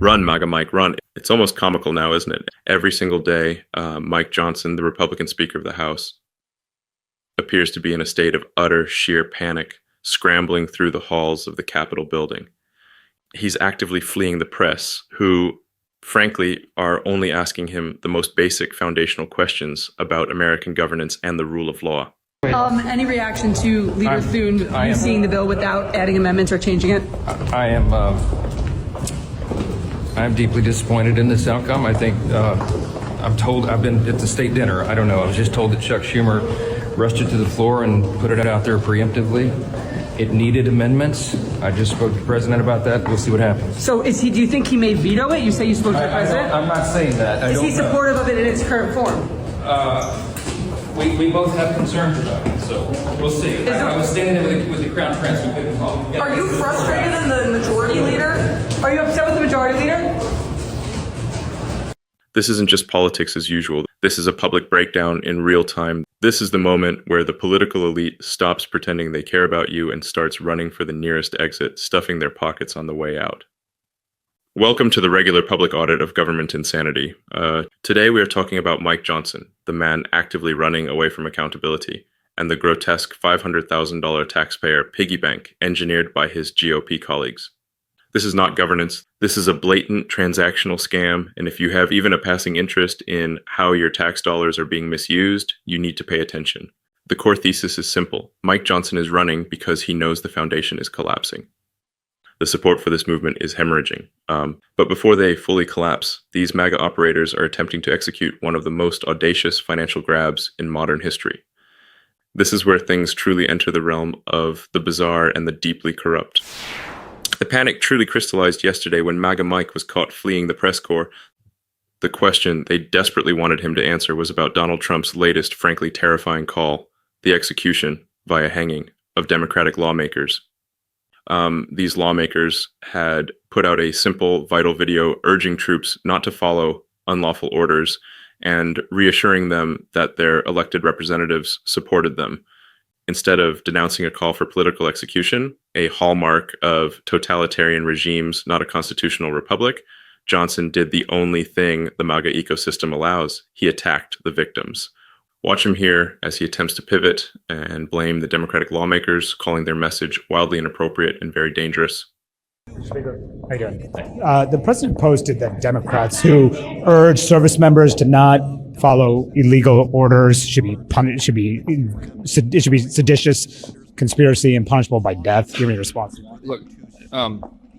Run, MAGA Mike, run. It's almost comical now, isn't it? Every single day, Mike Johnson, the Republican Speaker of the House, appears to be in a state of utter sheer panic, scrambling through the halls of the Capitol building. He's actively fleeing the press, who, frankly, are only asking him the most basic foundational questions about American governance and the rule of law. Any reaction to Leader Thune seeing the bill without adding amendments or changing it? I am deeply disappointed in this outcome. I think I'm told I've been at the state dinner. I don't know. I was just told that Chuck Schumer rushed it to the floor and put it out there preemptively. It needed amendments. I just spoke to the president about that. We'll see what happens. So is he? Do you think he may veto it? You say you spoke to the president. I'm not saying that. Is he supportive of it in its current form? We both have concerns about it, so we'll see. I was standing there with the Crown Prince. We couldn't call him. Are you frustrated in the majority leader? Are you upset with the majority leader? This isn't just politics as usual. This is a public breakdown in real time. This is the moment where the political elite stops pretending they care about you and starts running for the nearest exit, stuffing their pockets on the way out. Welcome to the regular public audit of government insanity. Today we are talking about Mike Johnson, the man actively running away from accountability, and the grotesque $500,000 taxpayer piggy bank engineered by his GOP colleagues. This is not governance. This is a blatant transactional scam, and if you have even a passing interest in how your tax dollars are being misused, you need to pay attention. The core thesis is simple. Mike Johnson is running because he knows the foundation is collapsing. The support for this movement is hemorrhaging. But before they fully collapse, these MAGA operators are attempting to execute one of the most audacious financial grabs in modern history. This is where things truly enter the realm of the bizarre and the deeply corrupt. The panic truly crystallized yesterday when MAGA Mike was caught fleeing the press corps. The question they desperately wanted him to answer was about Donald Trump's latest, frankly terrifying call, the execution, via hanging, of Democratic lawmakers. These lawmakers had put out a simple, vital video urging troops not to follow unlawful orders and reassuring them that their elected representatives supported them. Instead of denouncing a call for political execution, a hallmark of totalitarian regimes, not a constitutional republic, Johnson did the only thing the MAGA ecosystem allows. He attacked the victims. Watch him here as he attempts to pivot and blame the Democratic lawmakers, calling their message wildly inappropriate and very dangerous. Speaker, how you doing? The president posted that Democrats who urge service members to not follow illegal orders should be punished. It should be seditious conspiracy and punishable by death. Give me a response. Look,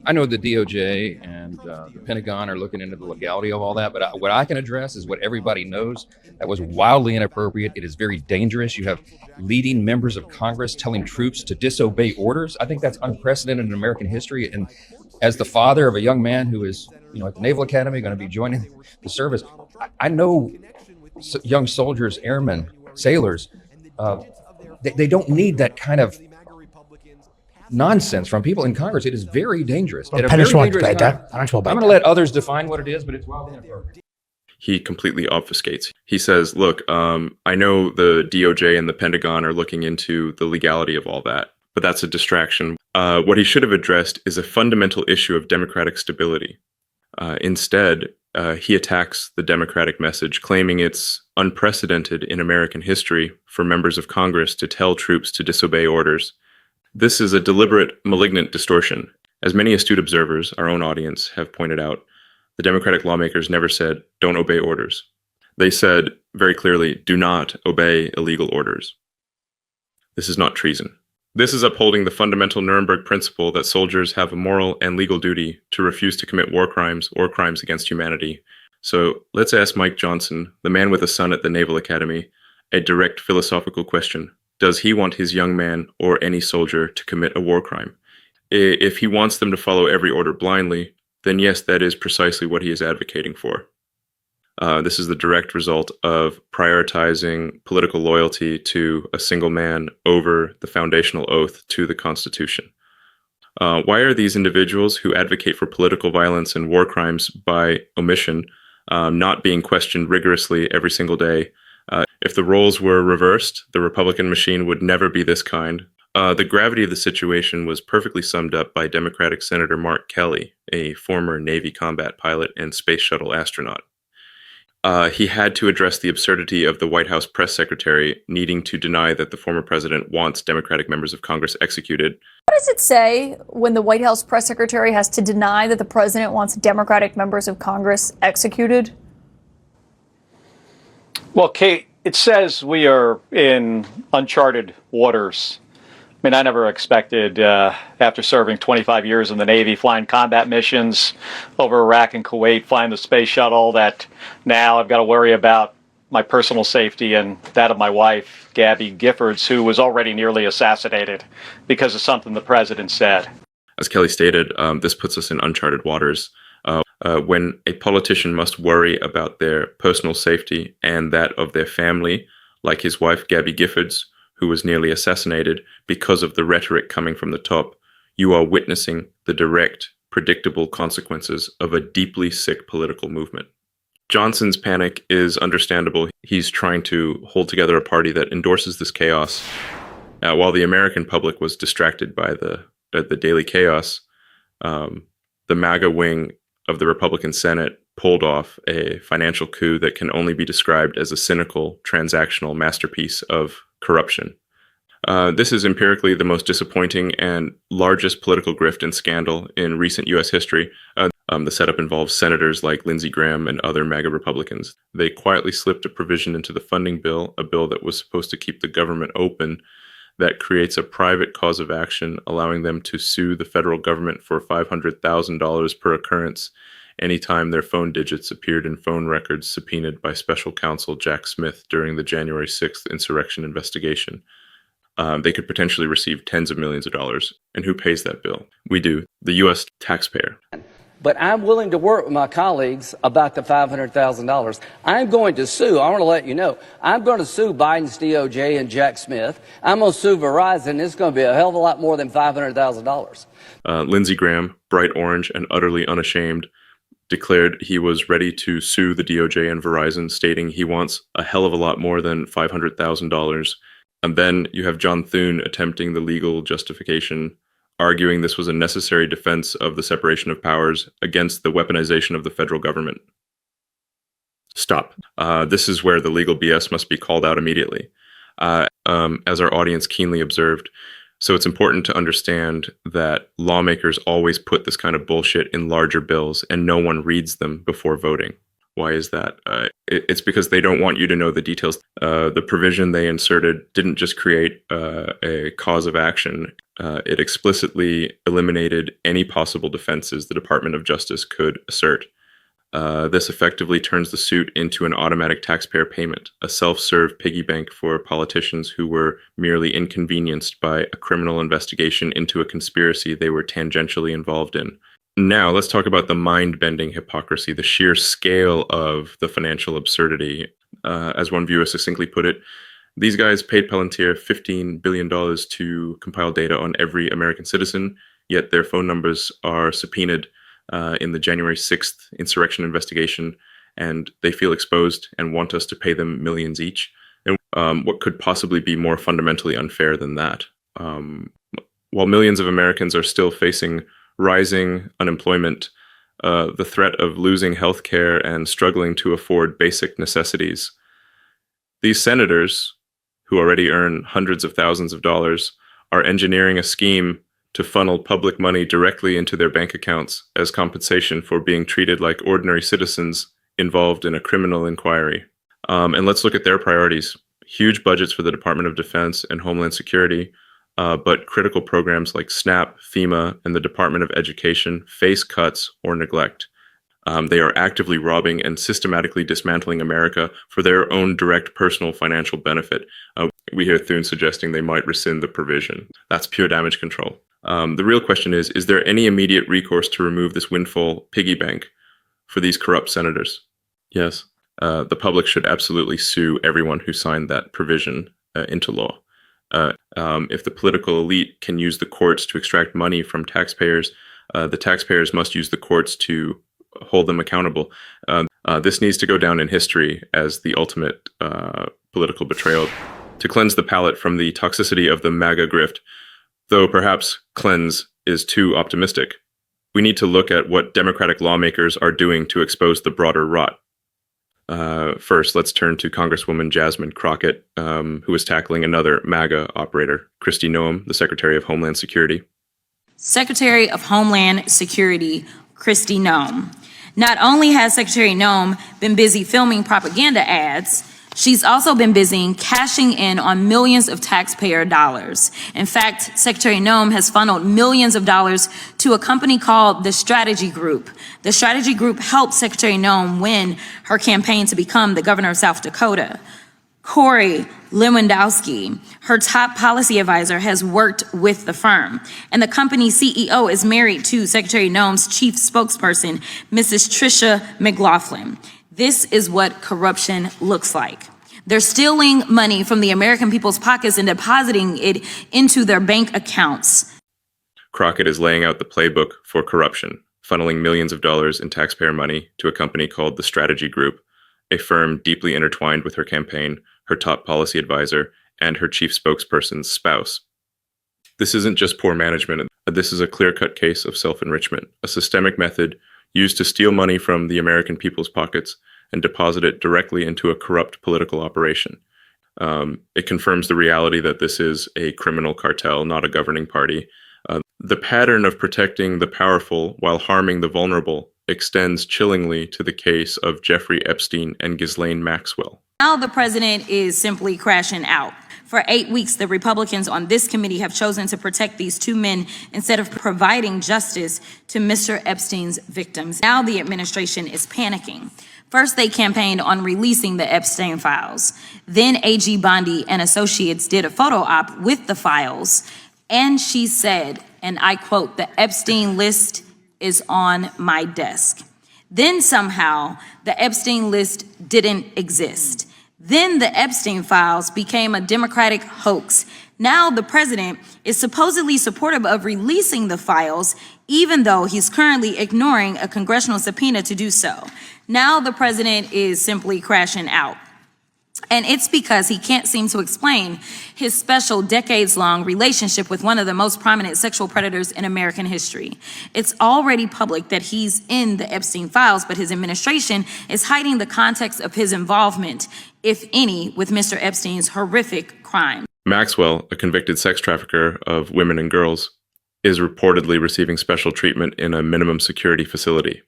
I know the DOJ and the Pentagon are looking into the legality of all that, but what I can address is what everybody knows. That was wildly inappropriate. It is very dangerous. You have leading members of Congress telling troops to disobey orders. I think that's unprecedented in American history. And as the father of a young man who is, at the Naval Academy, going to be joining the service, I know young soldiers, airmen, sailors, they don't need that kind of nonsense from people in Congress. It is very dangerous. I'm going to let others define what it is, but it's wildly inappropriate. He completely obfuscates. He says, look, I know the DOJ and the Pentagon are looking into the legality of all that, but that's a distraction. What he should have addressed is a fundamental issue of democratic stability. Instead, he attacks the Democratic message, claiming it's unprecedented in American history for members of Congress to tell troops to disobey orders. This is a deliberate, malignant distortion. As many astute observers, our own audience, have pointed out, the Democratic lawmakers never said, don't obey orders. They said very clearly, do not obey illegal orders. This is not treason. This is upholding the fundamental Nuremberg principle that soldiers have a moral and legal duty to refuse to commit war crimes or crimes against humanity. So let's ask Mike Johnson, the man with a son at the Naval Academy, a direct philosophical question. Does he want his young man or any soldier to commit a war crime? If he wants them to follow every order blindly, then yes, that is precisely what he is advocating for. This is the direct result of prioritizing political loyalty to a single man over the foundational oath to the Constitution. Why are these individuals who advocate for political violence and war crimes by omission not being questioned rigorously every single day? If the roles were reversed, the Republican machine would never be this kind. The gravity of the situation was perfectly summed up by Democratic Senator Mark Kelly, a former Navy combat pilot and space shuttle astronaut. He had to address the absurdity of the White House press secretary needing to deny that the former president wants Democratic members of Congress executed. What does it say when the White House press secretary has to deny that the president wants Democratic members of Congress executed? Well, Kate, it says we are in uncharted waters. I mean, I never expected, after serving 25 years in the Navy, flying combat missions over Iraq and Kuwait, flying the space shuttle, that now I've got to worry about my personal safety and that of my wife, Gabby Giffords, who was already nearly assassinated because of something the president said. As Kelly stated, this puts us in uncharted waters. When a politician must worry about their personal safety and that of their family, like his wife, Gabby Giffords, who was nearly assassinated because of the rhetoric coming from the top, you are witnessing the direct, predictable consequences of a deeply sick political movement. Johnson's panic is understandable. He's trying to hold together a party that endorses this chaos. While the American public was distracted by the daily chaos, the MAGA wing of the Republican Senate pulled off a financial coup that can only be described as a cynical, transactional masterpiece of corruption. This is empirically the most disappointing and largest political grift and scandal in recent U.S. history. The setup involves senators like Lindsey Graham and other MAGA Republicans. They quietly slipped a provision into the funding bill, a bill that was supposed to keep the government open, that creates a private cause of action, allowing them to sue the federal government for $500,000 per occurrence anytime their phone digits appeared in phone records subpoenaed by special counsel Jack Smith during the January 6th insurrection investigation. They could potentially receive tens of millions of dollars. And who pays that bill? We do, the U.S. taxpayer. But I'm willing to work with my colleagues about the $500,000. I'm going to sue. I want to let you know. I'm going to sue Biden's DOJ and Jack Smith. I'm going to sue Verizon. It's going to be a hell of a lot more than $500,000. Lindsey Graham, bright orange and utterly unashamed, declared he was ready to sue the DOJ and Verizon, stating he wants a hell of a lot more than $500,000. And then you have John Thune attempting the legal justification, arguing this was a necessary defense of the separation of powers against the weaponization of the federal government. Stop. This is where the legal BS must be called out immediately. As our audience keenly observed, so it's important to understand that lawmakers always put this kind of bullshit in larger bills and no one reads them before voting. Why is that? It's because they don't want you to know the details. The provision they inserted didn't just create a cause of action. It explicitly eliminated any possible defenses the Department of Justice could assert. This effectively turns the suit into an automatic taxpayer payment, a self-serve piggy bank for politicians who were merely inconvenienced by a criminal investigation into a conspiracy they were tangentially involved in. Now, let's talk about the mind-bending hypocrisy, the sheer scale of the financial absurdity. As one viewer succinctly put it, these guys paid Palantir $15 billion to compile data on every American citizen, yet their phone numbers are subpoenaed in the January 6th insurrection investigation, and they feel exposed and want us to pay them millions each. And what could possibly be more fundamentally unfair than that? While millions of Americans are still facing rising unemployment, the threat of losing health care and struggling to afford basic necessities, these senators, who already earn hundreds of thousands of dollars, are engineering a scheme to funnel public money directly into their bank accounts as compensation for being treated like ordinary citizens involved in a criminal inquiry. And let's look at their priorities. Huge budgets for the Department of Defense and Homeland Security, but critical programs like SNAP, FEMA, and the Department of Education face cuts or neglect. They are actively robbing and systematically dismantling America for their own direct personal financial benefit. We hear Thune suggesting they might rescind the provision. That's pure damage control. The real question is there any immediate recourse to remove this windfall piggy bank for these corrupt senators? Yes. The public should absolutely sue everyone who signed that provision into law. If the political elite can use the courts to extract money from taxpayers, the taxpayers must use the courts to hold them accountable. This needs to go down in history as the ultimate political betrayal. to cleanse the palate from the toxicity of the MAGA grift, though perhaps cleanse is too optimistic. We need to look at what Democratic lawmakers are doing to expose the broader rot. First, let's turn to Congresswoman Jasmine Crockett, who is tackling another MAGA operator, Kristi Noem, the Secretary of Homeland Security. Secretary of Homeland Security, Kristi Noem. Not only has Secretary Noem been busy filming propaganda ads, she's also been busy cashing in on millions of taxpayer dollars. In fact, Secretary Noem has funneled millions of dollars to a company called the Strategy Group. The Strategy Group helped Secretary Noem win her campaign to become the governor of South Dakota. Corey Lewandowski, her top policy advisor, has worked with the firm. And the company's CEO is married to Secretary Noem's chief spokesperson, Mrs. Tricia McLaughlin. This is what corruption looks like. They're stealing money from the American people's pockets and depositing it into their bank accounts. Crockett is laying out the playbook for corruption, funneling millions of dollars in taxpayer money to a company called the Strategy Group, a firm deeply intertwined with her campaign, her top policy advisor, and her chief spokesperson's spouse. This isn't just poor management. This is a clear-cut case of self-enrichment, a systemic method used to steal money from the American people's pockets and deposit it directly into a corrupt political operation. It confirms the reality that this is a criminal cartel, not a governing party. The pattern of protecting the powerful while harming the vulnerable extends chillingly to the case of Jeffrey Epstein and Ghislaine Maxwell. Now the president is simply crashing out. For 8 weeks, the Republicans on this committee have chosen to protect these two men instead of providing justice to Mr. Epstein's victims. Now the administration is panicking. First, they campaigned on releasing the Epstein files. Then AG Bondi and associates did a photo op with the files. And she said, and I quote, "The Epstein list is on my desk." Then somehow the Epstein list didn't exist. Then the Epstein files became a Democratic hoax. Now the president is supposedly supportive of releasing the files, even though he's currently ignoring a congressional subpoena to do so. Now the president is simply crashing out. And it's because he can't seem to explain his special decades-long relationship with one of the most prominent sexual predators in American history. It's already public that he's in the Epstein files, but his administration is hiding the context of his involvement, if any, with Mr. Epstein's horrific crime. Maxwell, a convicted sex trafficker of women and girls, is reportedly receiving special treatment in a minimum security facility.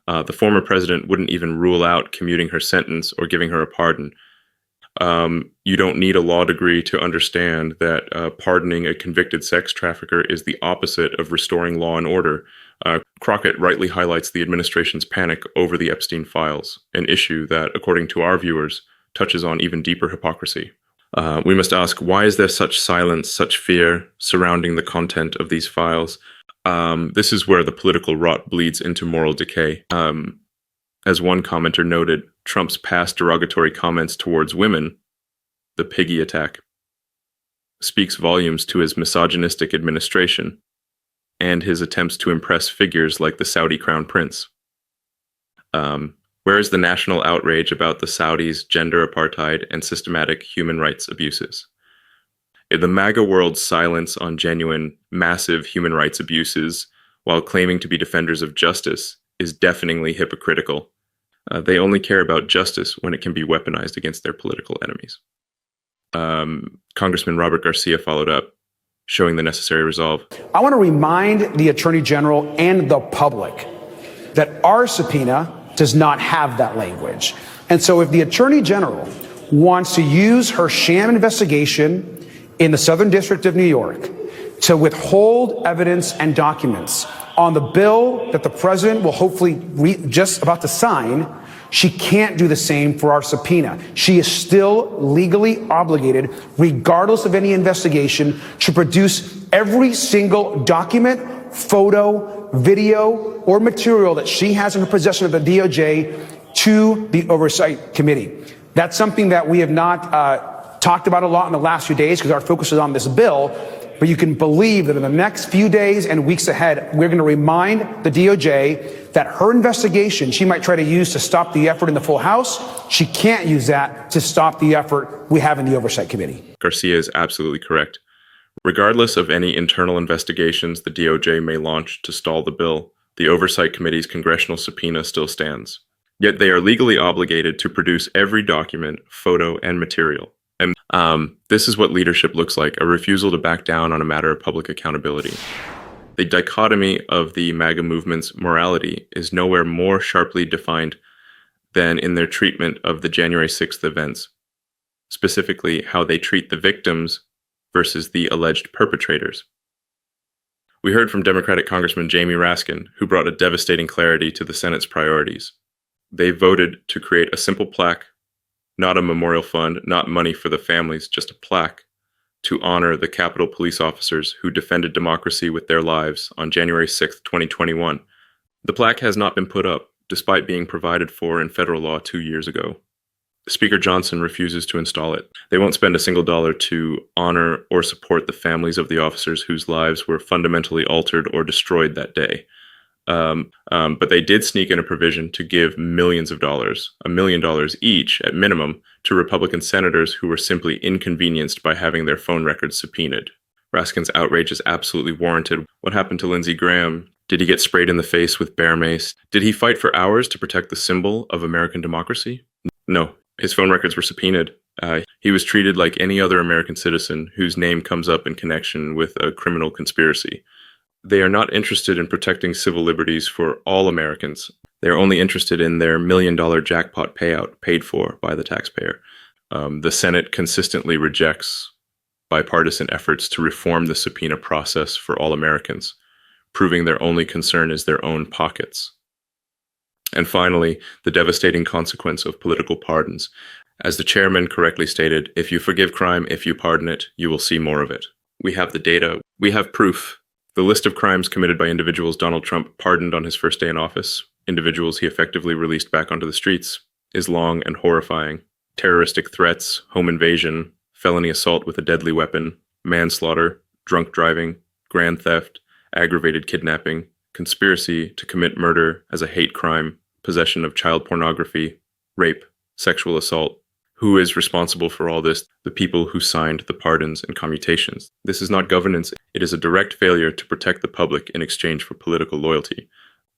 The former president wouldn't even rule out commuting her sentence or giving her a pardon. You don't need a law degree to understand that pardoning a convicted sex trafficker is the opposite of restoring law and order. Crockett rightly highlights the administration's panic over the Epstein files, an issue that, according to our viewers, touches on even deeper hypocrisy. We must ask, why is there such silence, such fear surrounding the content of these files? This is where the political rot bleeds into moral decay. As one commenter noted, Trump's past derogatory comments towards women, the piggy attack, speaks volumes to his misogynistic administration and his attempts to impress figures like the Saudi crown prince. Where is the national outrage about the Saudis' gender apartheid and systematic human rights abuses? In the MAGA world's silence on genuine, massive human rights abuses while claiming to be defenders of justice is deafeningly hypocritical. They only care about justice when it can be weaponized against their political enemies. Congressman Robert Garcia followed up, showing the necessary resolve. I want to remind the Attorney General and the public that our subpoena does not have that language. And so if the Attorney General wants to use her sham investigation in the Southern District of New York to withhold evidence and documents on the bill that the president will hopefully just about to sign, she can't do the same for our subpoena. She is still legally obligated, regardless of any investigation, to produce every single document, photo, video, or material that she has in her possession of the DOJ to the Oversight Committee. That's something that we have not talked about a lot in the last few days because our focus is on this bill. But you can believe that in the next few days and weeks ahead, we're going to remind the DOJ that her investigation she might try to use to stop the effort in the full House, she can't use that to stop the effort we have in the Oversight Committee. Garcia is absolutely correct. Regardless of any internal investigations the DOJ may launch to stall the bill, the Oversight Committee's congressional subpoena still stands. Yet they are legally obligated to produce every document, photo, and material. And this is what leadership looks like, a refusal to back down on a matter of public accountability. The dichotomy of the MAGA movement's morality is nowhere more sharply defined than in their treatment of the January 6th events, specifically how they treat the victims versus the alleged perpetrators. We heard from Democratic Congressman Jamie Raskin, who brought a devastating clarity to the Senate's priorities. They voted to create a simple plaque, not a memorial fund, not money for the families, just a plaque, to honor the Capitol police officers who defended democracy with their lives on January 6, 2021. The plaque has not been put up, despite being provided for in federal law 2 years ago. Speaker Johnson refuses to install it. They won't spend a single dollar to honor or support the families of the officers whose lives were fundamentally altered or destroyed that day. But they did sneak in a provision to give millions of dollars, $1 million each at minimum, to Republican senators who were simply inconvenienced by having their phone records subpoenaed. Raskin's outrage is absolutely warranted. What happened to Lindsey Graham? Did he get sprayed in the face with bear mace? Did he fight for hours to protect the symbol of American democracy? No. His phone records were subpoenaed. He was treated like any other American citizen whose name comes up in connection with a criminal conspiracy. They are not interested in protecting civil liberties for all Americans. They are only interested in their $1 million jackpot payout paid for by the taxpayer. The Senate consistently rejects bipartisan efforts to reform the subpoena process for all Americans, proving their only concern is their own pockets. And finally, the devastating consequence of political pardons. As the chairman correctly stated, if you forgive crime, if you pardon it, you will see more of it. We have the data. We have proof. The list of crimes committed by individuals Donald Trump pardoned on his first day in office, individuals he effectively released back onto the streets, is long and horrifying. Terroristic threats, home invasion, felony assault with a deadly weapon, manslaughter, drunk driving, grand theft, aggravated kidnapping, conspiracy to commit murder as a hate crime, possession of child pornography, rape, sexual assault. Who is responsible for all this? The people who signed the pardons and commutations. This is not governance. It is a direct failure to protect the public in exchange for political loyalty.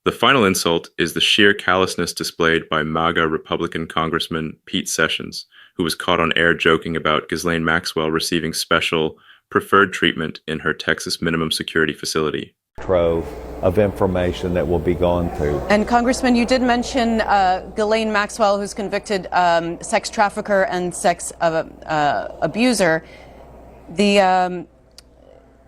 The final insult is the sheer callousness displayed by MAGA Republican Congressman Pete Sessions, who was caught on air joking about Ghislaine Maxwell receiving special preferred treatment in her Texas minimum security facility. Trove of information that will be gone through. And Congressman, you did mention Ghislaine Maxwell, who's convicted sex trafficker and sex abuser. The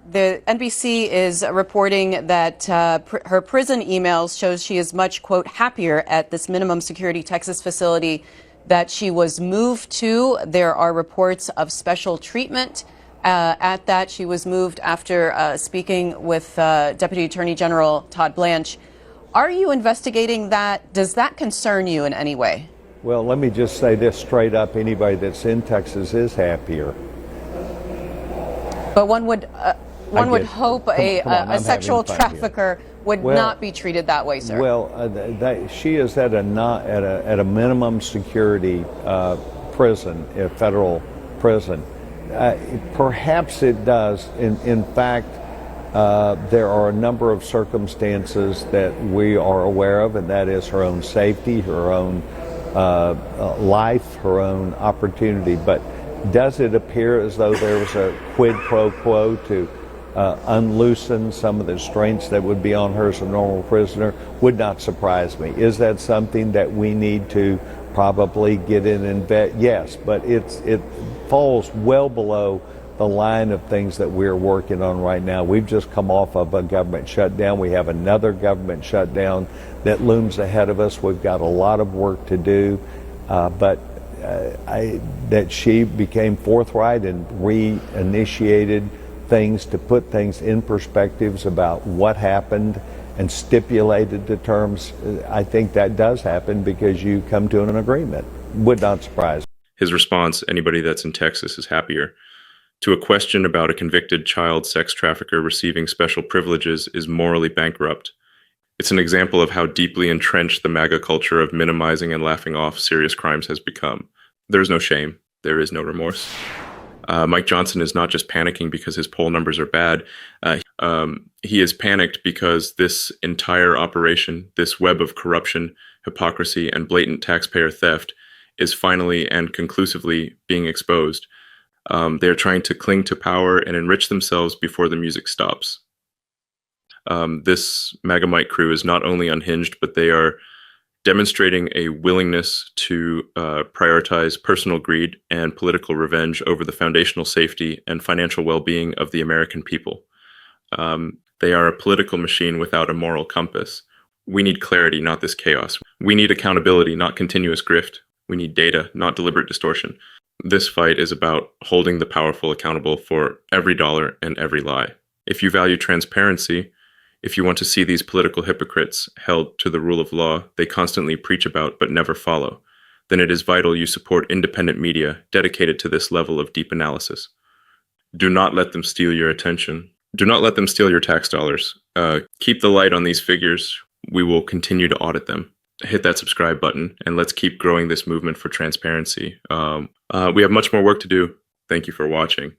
NBC is reporting that her prison emails shows she is much, quote, happier at this minimum security Texas facility that she was moved to. There are reports of special treatment at that. She was moved after speaking with Deputy Attorney General Todd Blanche. Are you investigating that? Does that concern you in any way? Well, let me just say this straight up. Anybody that's in Texas is happier. But one would hope a sexual trafficker would not be treated that way, sir. Well, she is at a minimum security prison, a federal prison. Perhaps it does. In fact, there are a number of circumstances that we are aware of, and that is her own safety, her own life, her own opportunity. But does it appear as though there was a quid pro quo to unloosen some of the restraints that would be on her as a normal prisoner? Would not surprise me. Is that something that we need to probably get in and vet? Yes, but it falls well below the line of things that we're working on right now. We've just come off of a government shutdown. We have another government shutdown that looms ahead of us. We've got a lot of work to do, but that she became forthright and reinitiated things to put things in perspectives about what happened and stipulated the terms. I think that does happen because you come to an agreement. Would not surprise. His response, anybody that's in Texas is happier. To a question about a convicted child sex trafficker receiving special privileges is morally bankrupt. It's an example of how deeply entrenched the MAGA culture of minimizing and laughing off serious crimes has become. There's no shame. There is no remorse. Mike Johnson is not just panicking because his poll numbers are bad. He is panicked because this entire operation, this web of corruption, hypocrisy, and blatant taxpayer theft is finally and conclusively being exposed. They're trying to cling to power and enrich themselves before the music stops. This Magamite crew is not only unhinged, but they are demonstrating a willingness to prioritize personal greed and political revenge over the foundational safety and financial well-being of the American people. They are a political machine without a moral compass. We need clarity, not this chaos. We need accountability, not continuous grift. We need data, not deliberate distortion. This fight is about holding the powerful accountable for every dollar and every lie. If you value transparency, if you want to see these political hypocrites held to the rule of law they constantly preach about but never follow, then it is vital you support independent media dedicated to this level of deep analysis. Do not let them steal your attention. Do not let them steal your tax dollars. Keep the light on these figures. We will continue to audit them. Hit that subscribe button, and let's keep growing this movement for transparency. We have much more work to do. Thank you for watching.